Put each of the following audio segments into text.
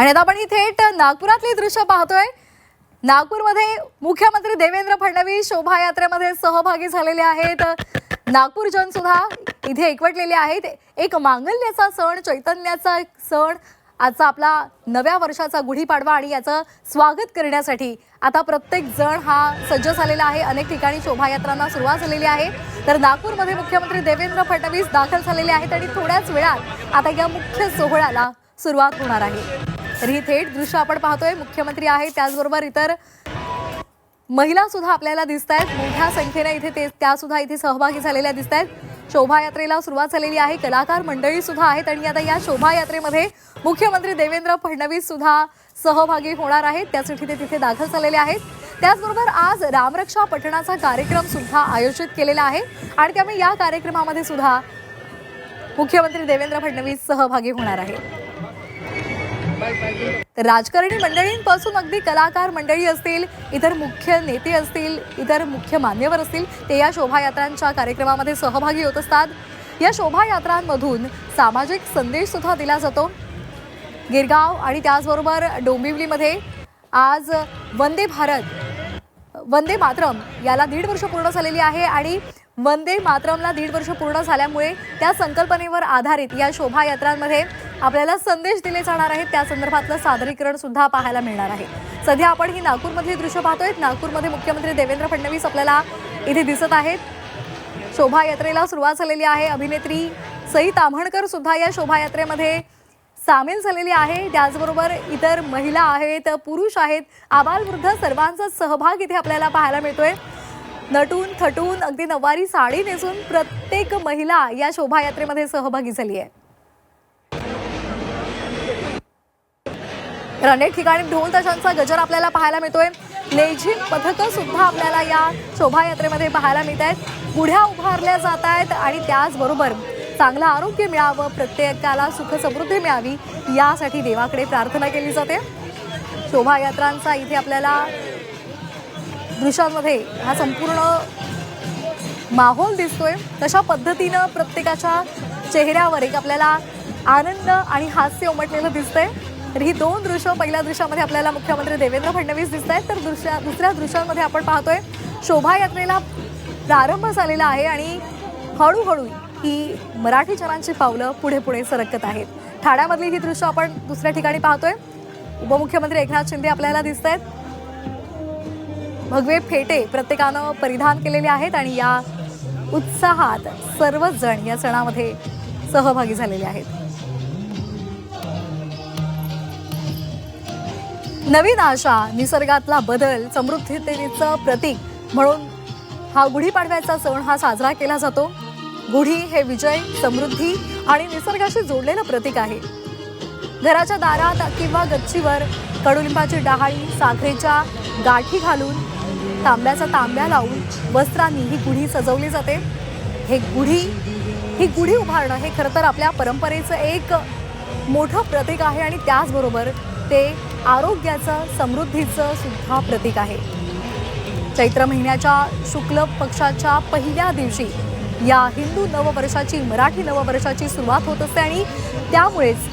आणि आता आपण थेट नागपुरातली दृश्य पाहतोय। नागपूरमध्ये मुख्यमंत्री देवेंद्र फडणवीस शोभायात्रेमध्ये सहभागी झालेले आहेत। नागपूर जन सुद्धा इथे एकवटलेले आहेत। एक मांगल्याचा सण, चैतन्याचा सण, आजचा आपला नव्या वर्षाचा गुढीपाडवा आणि याचं स्वागत करण्यासाठी आता प्रत्येक जण हा सज्ज झालेला आहे। अनेक ठिकाणी शोभायात्रांना सुरुवात झालेली आहे। तर नागपूरमध्ये मुख्यमंत्री देवेंद्र फडणवीस दाखल झालेले आहेत आणि थोड्याच वेळात आता या मुख्य सोहळ्याला सुरुवात होणार आहे। तर ही थेट दृश्य आपण पाहतोय। मुख्यमंत्री आहेत, त्याचबरोबर इतर महिला सुद्धा आपल्याला दिसतायत। मोठ्या संख्येने इथे त्या सुद्धा इथे सहभागी झालेल्या दिसतायत। शोभायात्रेला सुरुवात झालेली आहे। कलाकार मंडळी सुद्धा आहेत आणि आता या शोभायात्रेमध्ये मुख्यमंत्री देवेंद्र फडणवीस सुद्धा सहभागी होणार आहेत। त्यासाठी ते तिथे दाखल झालेले आहेत। त्याचबरोबर आज रामरक्षा पठणाचा कार्यक्रम सुद्धा आयोजित केलेला आहे आणि त्यामुळे या कार्यक्रमामध्ये सुद्धा मुख्यमंत्री देवेंद्र फडणवीस सहभागी होणार आहेत। तर राजकारणी मंडळींपासून अगदी कलाकार मंडळी असतील, इतर मुख्य नेते असतील, इतर मुख्य मान्यवर असतील, ते या शोभायात्रांच्या कार्यक्रमामध्ये सहभागी होत असतात। या शोभायात्रांमधून सामाजिक संदेश सुद्धा दिला जातो। गिरगाव आणि त्याचबरोबर डोंबिवलीमध्ये आज वंदे मातरम याला 1.5 वर्ष पूर्ण झालेली आहे आणि वंदे मातरमला 1.5 वर्ष पूर्ण झाल्यामुळे त्या संकल्पनेवर आधारित या शोभायात्रांमध्ये आपल्याला संदेश दिले जाणार आहेत। त्या संदर्भातलं सादरीकरण सुद्धा पाहायला मिळणार आहे। सध्या आपण ही नागपूरमधली दृश्य पाहतोय। नागपूरमध्ये मुख्यमंत्री देवेंद्र फडणवीस आपल्याला इथे दिसत आहेत। शोभायात्रेला सुरुवात झालेली आहे। अभिनेत्री सई ताम्हणकर सुद्धा या शोभायात्रेमध्ये सामील झालेली आहे। त्याचबरोबर इतर महिला आहेत, पुरुष आहेत, आबालवृद्ध सर्वांचा सहभाग इथे आपल्याला पाहायला मिळतोय। नटून थटून अगदी नववारी साडी नेसून प्रत्येक महिला या शोभायात्रेमध्ये सहभागी झाली आहे। अनेक ठिकाणी ढोल ताशांचा गजर आपल्याला पाहायला मिळतोय। लेझिम पथकं सुद्धा आपल्याला या शोभायात्रेमध्ये पाहायला मिळत आहेत। गुढ्या उभारल्या जात आहेत आणि त्याचबरोबर चांगलं आरोग्य मिळावं, प्रत्येकाला सुख समृद्धी मिळावी यासाठी देवाकडे प्रार्थना केली जाते। शोभायात्रांचा इथे आपल्याला दृश्यांमध्ये हा संपूर्ण माहोल दिसतोय। तशा पद्धतीनं प्रत्येकाच्या चेहऱ्यावर एक आपल्याला आनंद आणि हास्य उमटलेलं दिसतंय। तर ही दोन दृश्य, पहिल्या दृश्यामध्ये आपल्याला मुख्यमंत्री देवेंद्र फडणवीस दिसत आहेत, तर दुसऱ्या दृश्यांमध्ये आपण पाहतोय शोभायात्रेला प्रारंभ झालेला आहे आणि हळूहळू ही मराठी जनांची पावलं पुढे पुढे सरकत आहेत। ठाण्यामधली ही दृश्य आपण दुसऱ्या ठिकाणी पाहतोय। उपमुख्यमंत्री एकनाथ शिंदे आपल्याला दिसत आहेत। भगवे फेटे प्रत्येकानं परिधान केलेले आहेत आणि या उत्साहात सर्वच जण या सणामध्ये सहभागी झालेले आहेत। नवीन आशा, निसर्गातला बदल, समृद्धतेचं प्रतीक म्हणून हा गुढीपाडव्याचा सण हा साजरा केला जातो। गुढी हे विजय, समृद्धी आणि निसर्गाशी जोडलेलं प्रतीक आहे। घराच्या दारात किंवा गच्चीवर कडुलिंबाची डहाळी, साखरेच्या गाठी घालून, तांब्याचा तांब्या लावून वस्त्रांनी ही गुढी सजवली जाते। ही गुढी उभारणं हे खरं तर आपल्या परंपरेचं एक मोठं प्रतीक आहे आणि त्याचबरोबर ते आरोग्याचं, समृद्धीचं सुद्धा प्रतीक आहे। चैत्र महिन्याच्या शुक्ल पक्षाच्या पहिल्या दिवशी या हिंदू नववर्षाची, मराठी नववर्षाची सुरुवात होत असते आणि त्यामुळेच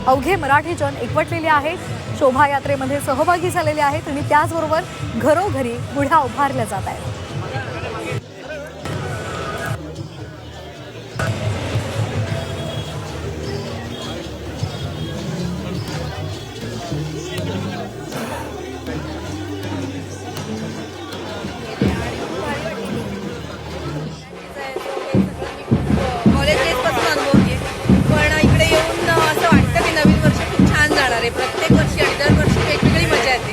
अवघे मराठी जन एकवटलेले आहेत, शोभायात्रेमध्ये सहभागी झालेले आहेत आणि त्याचबरोबर घरोघरी गुढ्या उभारल्या जात आहेत। प्रत्येक वर्षी आणि दरवर्षी वेगवेगळी मजा येते।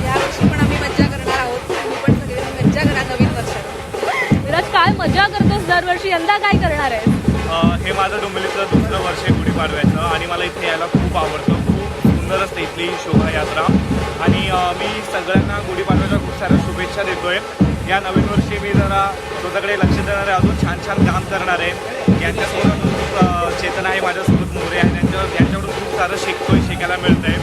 यावर्षी पण आम्ही मजा करणार आहोत। आम्ही पण सगळे मजा करणार नवीन वर्षात। विराज, काय मजा करतोस दरवर्षी, यंदा काय करणार आहे? हे माझं डोंबिवलीचं दुसरं वर्ष आहे गुढीपाडव्याचं आणि मला इथे यायला खूप आवडतं। खूप सुंदर असते इथली शोभायात्रा आणि मी सगळ्यांना गुढीपाडव्याच्या खूप साऱ्या शुभेच्छा देतोय। या नवीन वर्षी मी जरा स्वतःकडे लक्ष देणार आहे, अजून छान छान काम करणार आहे। यांच्यासोबत खूप चेतना आहे, माझ्यासोबत मोरे आहे, यांच्याकडून खूप सारं शिकायला मिळतं आहे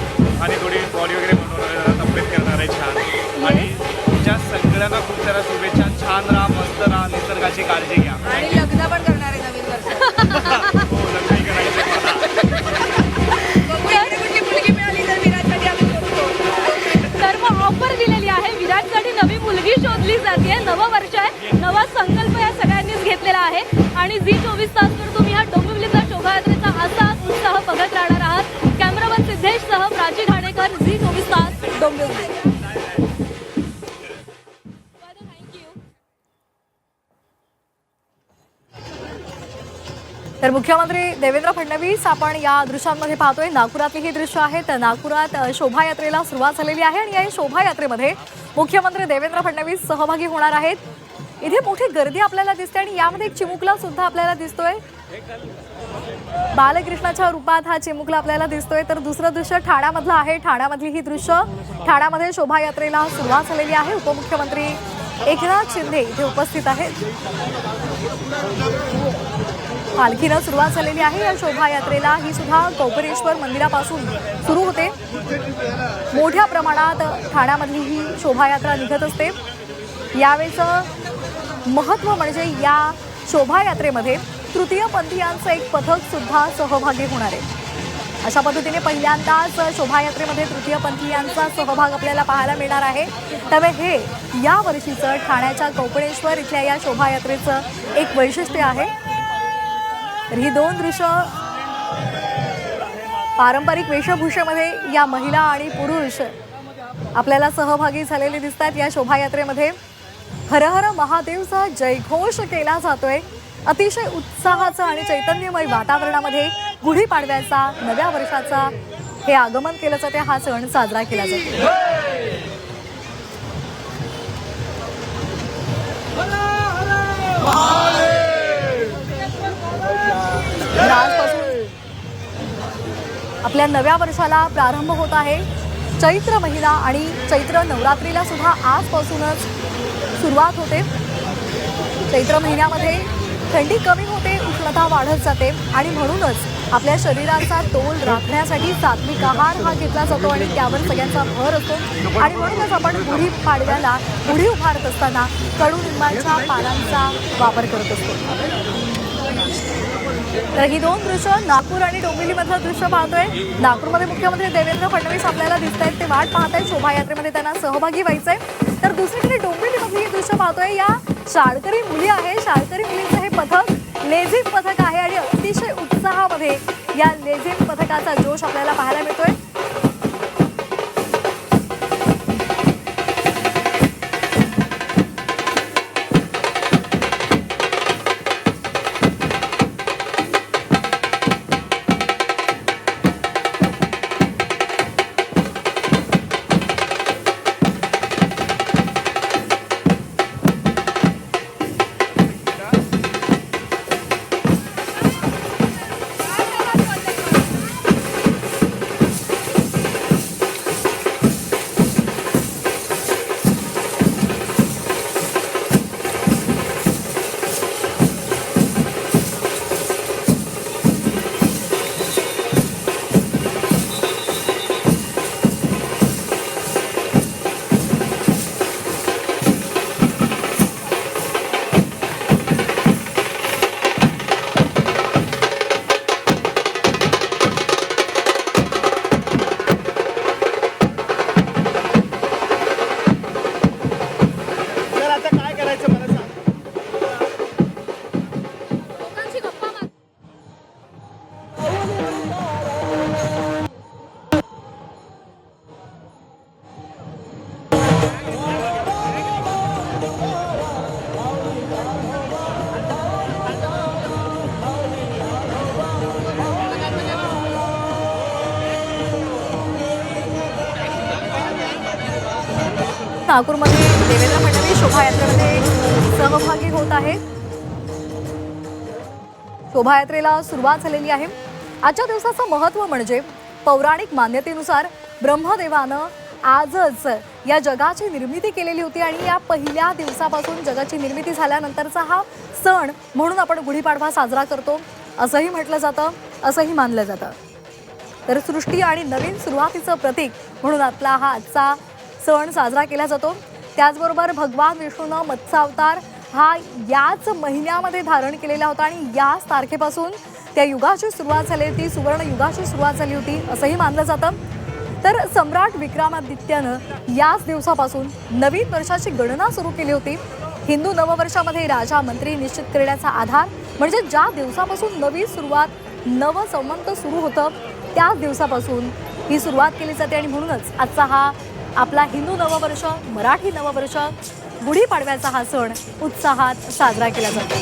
आणि थोडी बॉडी वगैरे बनवणार, तब्येत करणार आहे छान। आणि तुमच्या सगळ्यांना खूप साऱ्या शुभेच्छा। छान राहा, मस्त राहा, निसर्गाची काळजी घ्या आणि लग्न पण करणार आहे नवीन वर्षात। हो, लग्नही करायचं मला। कुठली मुलगी मिळाली तर नवं वर्ष आहे, नवा संकल्प या सगळ्यांनीच घेतलेला आहे आणि झी 24 तासवर तुम्ही ह्या डोंबिवलीचा शोभायात्रेचा असाच उत्साह बघत राहणार आहात. कॅमेरामन सिद्धेशसह प्राची घाणेकर, झी 24 तास, डोंबिवली. तर मुख्यमंत्री देवेंद्र फडणवीस आपण या दृश्यांमध्ये पाहतोय. नागपुरातली ही दृश्य आहेत. नागपुरात शोभायात्रेला सुरुवात झालेली आहे आणि या शोभायात्रेमध्ये मुख्यमंत्री देवेंद्र फडणवीस सहभागी होणार आहेत. इथे मोठी गर्दी आपल्याला दिसते आणि यामध्ये एक चिमुकला सुद्धा आपल्याला दिसतोय. बालकृष्णाच्या रूपात हा चिमुकला आपल्याला दिसतोय. तर दुसरं दृश्य ठाण्यामधलं आहे. ठाण्यामधली ही दृश्य. ठाण्यामध्ये शोभायात्रेला सुरुवात झालेली आहे. उपमुख्यमंत्री एकनाथ शिंदे इथे उपस्थित आहेत. पालखीनं सुरुवात झालेली आहे या शोभायात्रेला. ही सुद्धा कौपरेश्वर मंदिरापासून सुरू होते. मोठ्या प्रमाणात ठाण्यामधली ही शोभायात्रा निघत असते. यावेळेचं महत्त्व म्हणजे या शोभायात्रेमध्ये तृतीयपंथीयांचं एक पथक सुद्धा सहभागी होणार आहे. अशा पद्धतीने पहिल्यांदाच शोभायात्रेमध्ये तृतीयपंथीयांचा सहभाग आपल्याला पाहायला मिळणार आहे. त्यामुळे हे या वर्षीचं ठाण्याच्या कौपणेश्वर इथल्या या शोभायात्रेचं एक वैशिष्ट्य आहे. तर ही दोन दृश्य पारंपरिक वेशभूषेमध्ये या महिला आणि पुरुष आपल्याला सहभागी झालेले दिसतात. या शोभायात्रेमध्ये हर हर महादेवचा जयघोष केला जातोय. अतिशय उत्साहाचं आणि चैतन्यमय वातावरणामध्ये गुढीपाडव्याचा, नव्या वर्षाचा हे आगमन केलं जाते. हा सण साजरा केला जातो. आजपासून आपल्या नव्या वर्षाला प्रारंभ होत आहे. चैत्र महिना आणि चैत्र नवरात्रीला सुद्धा आजपासूनच सुरुवात होते. चैत्र महिन्यामध्ये थंडी कमी होते, उष्णता वाढत जाते आणि म्हणूनच आपल्या शरीराचा तोल राखण्यासाठी सात्विक आहार हा घेतला जातो आणि त्यावर सगळ्यांचा भर असतो. आणि म्हणूनच आपण गुढीपाडव्याला गुढी उभारत असताना कडुलिंबाच्या पानांचा वापर करत असतो. तर ही दोन दृश्य नागपूर आणि डोंबिवलीमधलं दृश्य पाहतोय. नागपूरमध्ये मुख्यमंत्री देवेंद्र फडणवीस आपल्याला दिसत आहेत. ते वाट पाहत आहेत शोभायात्रेमध्ये त्यांना सहभागी व्हायचंय. तर दुसरीकडे डोंबिवलीमधली ही दृश्य पाहतोय. या शाळकरी मुली आहे. शाळकरी मुलींचं हे पथक लेझिम पथक आहे आणि अतिशय उत्साहामध्ये या लेझिम पथकाचा जोश आपल्याला पाहायला मिळतोय. नागपूरमध्ये देवेंद्र फडणवीस शोभायात्रेमध्ये सहभागी होत आहेत. शोभायात्रेला सुरुवात झालेली आहे. आजच्या दिवसाचं महत्त्व म्हणजे पौराणिक मान्यतेनुसार ब्रह्मदेवानं आजच या जगाची निर्मिती केलेली होती आणि या पहिल्या दिवसापासून जगाची निर्मिती झाल्यानंतरचा हा सण म्हणून आपण गुढीपाडवा साजरा करतो असंही म्हटलं जातं, असंही मानलं जातं. तर सृष्टी आणि नवीन सुरुवातीचं प्रतीक म्हणून आपला हा आजचा सण साजरा केला जातो. त्याचबरोबर भगवान विष्णूनं मत्स्यावतार हा याच महिन्यामध्ये धारण केलेला होता आणि याच तारखेपासून त्या युगाची सुरुवात झाली होती, सुवर्ण युगाची सुरुवात झाली होती असंही मानलं जातं. तर सम्राट विक्रमादित्यानं याच दिवसापासून नवीन वर्षाची गणना सुरू केली होती. हिंदू नववर्षामध्ये राजा मंत्री निश्चित करण्याचा आधार म्हणजे ज्या दिवसापासून नवी सुरुवात नवं संवत सुरू होतं त्याच दिवसापासून ही सुरुवात केली जाते आणि म्हणूनच आजचा हा आपला हिंदू नववर्ष मराठी नववर्ष गुढीपाडव्याचा हा सण उत्साहात साजरा केला जातो.